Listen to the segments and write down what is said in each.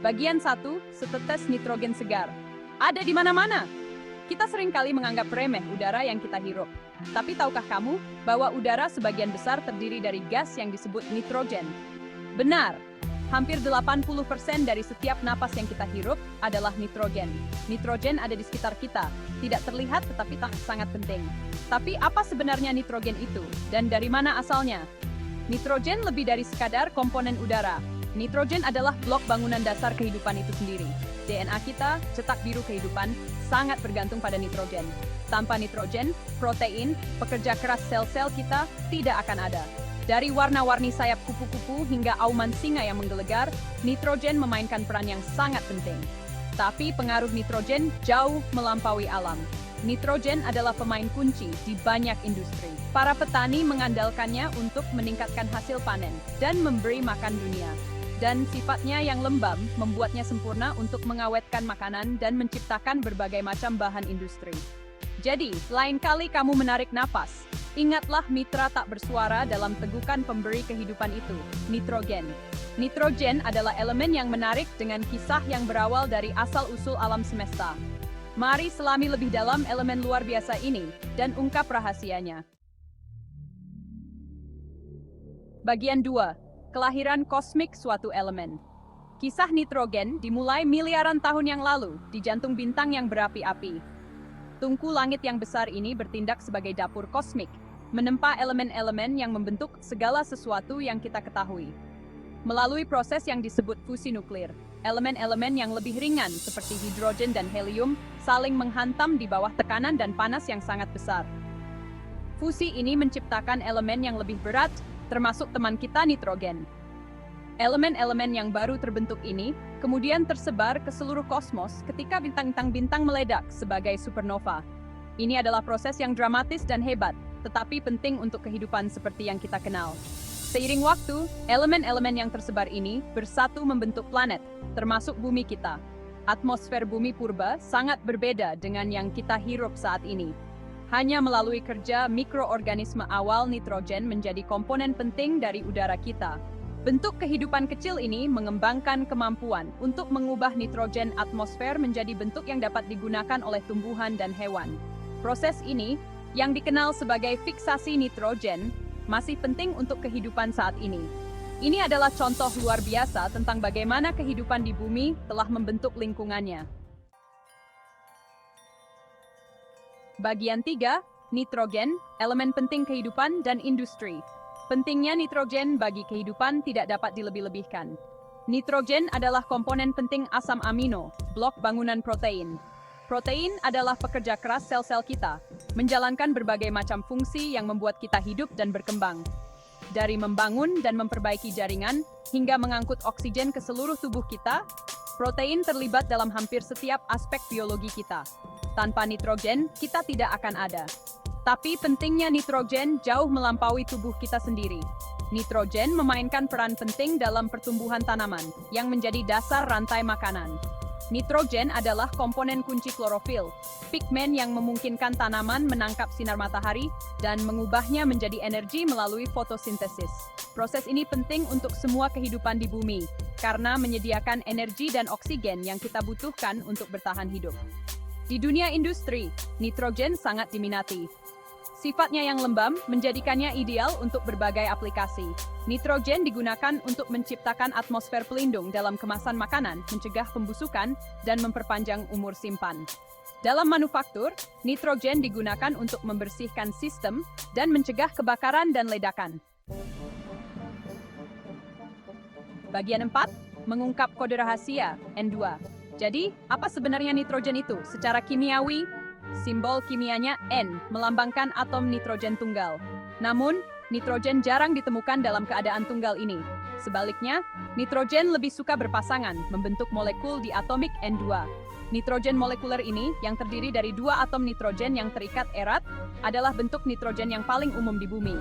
Bagian 1, setetes nitrogen segar. Ada di mana-mana. Kita seringkali menganggap remeh udara yang kita hirup. Tapi tahukah kamu bahwa udara sebagian besar terdiri dari gas yang disebut nitrogen? Benar, hampir 80% dari setiap napas yang kita hirup adalah nitrogen. Nitrogen ada di sekitar kita, tidak terlihat tetapi sangat penting. Tapi apa sebenarnya nitrogen itu, dan dari mana asalnya? Nitrogen lebih dari sekadar komponen udara. Nitrogen adalah blok bangunan dasar kehidupan itu sendiri. DNA kita, cetak biru kehidupan, sangat bergantung pada nitrogen. Tanpa nitrogen, protein, pekerja keras sel-sel kita tidak akan ada. Dari warna-warni sayap kupu-kupu hingga auman singa yang menggelegar, nitrogen memainkan peran yang sangat penting. Tapi pengaruh nitrogen jauh melampaui alam. Nitrogen adalah pemain kunci di banyak industri. Para petani mengandalkannya untuk meningkatkan hasil panen dan memberi makan dunia. Dan sifatnya yang lembab membuatnya sempurna untuk mengawetkan makanan dan menciptakan berbagai macam bahan industri. Jadi, lain kali kamu menarik napas, ingatlah mitra tak bersuara dalam tegukan pemberi kehidupan itu, nitrogen. Nitrogen adalah elemen yang menarik dengan kisah yang berawal dari asal-usul alam semesta. Mari selami lebih dalam elemen luar biasa ini dan ungkap rahasianya. Bagian 2. Kelahiran kosmik suatu elemen. Kisah nitrogen dimulai miliaran tahun yang lalu di jantung bintang yang berapi-api. Tungku langit yang besar ini bertindak sebagai dapur kosmik, menempa elemen-elemen yang membentuk segala sesuatu yang kita ketahui. Melalui proses yang disebut fusi nuklir, elemen-elemen yang lebih ringan seperti hidrogen dan helium saling menghantam di bawah tekanan dan panas yang sangat besar. Fusi ini menciptakan elemen yang lebih berat, termasuk teman kita nitrogen. Elemen-elemen yang baru terbentuk ini kemudian tersebar ke seluruh kosmos ketika bintang-bintang meledak sebagai supernova. Ini adalah proses yang dramatis dan hebat, tetapi penting untuk kehidupan seperti yang kita kenal. Seiring waktu, elemen-elemen yang tersebar ini bersatu membentuk planet, termasuk bumi kita. Atmosfer bumi purba sangat berbeda dengan yang kita hirup saat ini. Hanya melalui kerja mikroorganisme awal nitrogen menjadi komponen penting dari udara kita. Bentuk kehidupan kecil ini mengembangkan kemampuan untuk mengubah nitrogen atmosfer menjadi bentuk yang dapat digunakan oleh tumbuhan dan hewan. Proses ini, yang dikenal sebagai fiksasi nitrogen, masih penting untuk kehidupan saat ini. Ini adalah contoh luar biasa tentang bagaimana kehidupan di bumi telah membentuk lingkungannya. Bagian 3, nitrogen, elemen penting kehidupan dan industri. Pentingnya nitrogen bagi kehidupan tidak dapat dilebih-lebihkan. Nitrogen adalah komponen penting asam amino, blok bangunan protein. Protein adalah pekerja keras sel-sel kita, menjalankan berbagai macam fungsi yang membuat kita hidup dan berkembang. Dari membangun dan memperbaiki jaringan, hingga mengangkut oksigen ke seluruh tubuh kita, protein terlibat dalam hampir setiap aspek biologi kita. Tanpa nitrogen, kita tidak akan ada. Tapi pentingnya nitrogen jauh melampaui tubuh kita sendiri. Nitrogen memainkan peran penting dalam pertumbuhan tanaman, yang menjadi dasar rantai makanan. Nitrogen adalah komponen kunci klorofil, pigmen yang memungkinkan tanaman menangkap sinar matahari dan mengubahnya menjadi energi melalui fotosintesis. Proses ini penting untuk semua kehidupan di bumi, karena menyediakan energi dan oksigen yang kita butuhkan untuk bertahan hidup. Di dunia industri, nitrogen sangat diminati. Sifatnya yang lembab menjadikannya ideal untuk berbagai aplikasi. Nitrogen digunakan untuk menciptakan atmosfer pelindung dalam kemasan makanan, mencegah pembusukan, dan memperpanjang umur simpan. Dalam manufaktur, nitrogen digunakan untuk membersihkan sistem dan mencegah kebakaran dan ledakan. Bagian 4, mengungkap kode rahasia, N2. Jadi, apa sebenarnya nitrogen itu? Secara kimiawi, simbol kimianya N melambangkan atom nitrogen tunggal. Namun, nitrogen jarang ditemukan dalam keadaan tunggal ini. Sebaliknya, nitrogen lebih suka berpasangan, membentuk molekul diatomik N2. Nitrogen molekuler ini, yang terdiri dari dua atom nitrogen yang terikat erat, adalah bentuk nitrogen yang paling umum di bumi.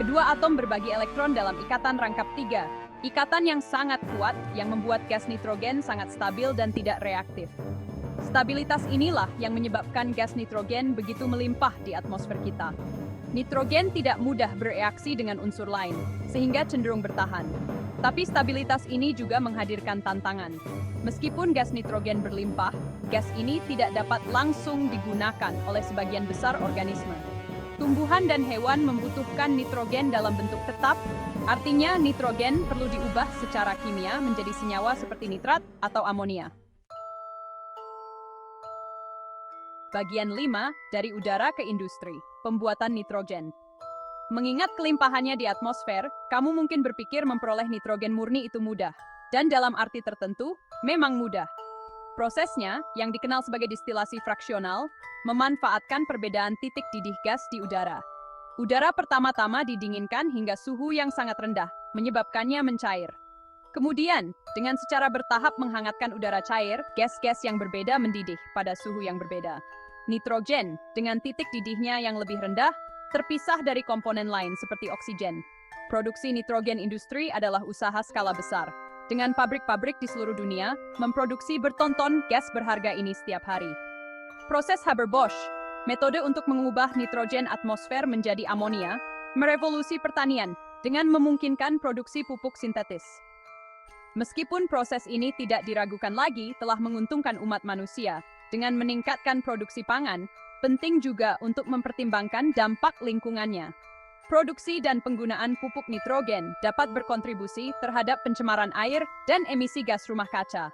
Kedua atom berbagi elektron dalam ikatan rangkap 3. Ikatan yang sangat kuat yang membuat gas nitrogen sangat stabil dan tidak reaktif. Stabilitas inilah yang menyebabkan gas nitrogen begitu melimpah di atmosfer kita. Nitrogen tidak mudah bereaksi dengan unsur lain, sehingga cenderung bertahan. Tapi stabilitas ini juga menghadirkan tantangan. Meskipun gas nitrogen berlimpah, gas ini tidak dapat langsung digunakan oleh sebagian besar organisme. Tumbuhan dan hewan membutuhkan nitrogen dalam bentuk tetap, artinya nitrogen perlu diubah secara kimia menjadi senyawa seperti nitrat atau amonia. Bagian 5 dari udara ke industri, pembuatan nitrogen. Mengingat kelimpahannya di atmosfer, kamu mungkin berpikir memperoleh nitrogen murni itu mudah. Dan dalam arti tertentu, memang mudah. Prosesnya, yang dikenal sebagai distilasi fraksional, memanfaatkan perbedaan titik didih gas di udara. Udara pertama-tama didinginkan hingga suhu yang sangat rendah, menyebabkannya mencair. Kemudian, dengan secara bertahap menghangatkan udara cair, gas-gas yang berbeda mendidih pada suhu yang berbeda. Nitrogen, dengan titik didihnya yang lebih rendah, terpisah dari komponen lain seperti oksigen. Produksi nitrogen industri adalah usaha skala besar, dengan pabrik-pabrik di seluruh dunia memproduksi bertonton gas berharga ini setiap hari. Proses Haber-Bosch, metode untuk mengubah nitrogen atmosfer menjadi amonia, merevolusi pertanian dengan memungkinkan produksi pupuk sintetis. Meskipun proses ini tidak diragukan lagi telah menguntungkan umat manusia dengan meningkatkan produksi pangan, penting juga untuk mempertimbangkan dampak lingkungannya. Produksi dan penggunaan pupuk nitrogen dapat berkontribusi terhadap pencemaran air dan emisi gas rumah kaca.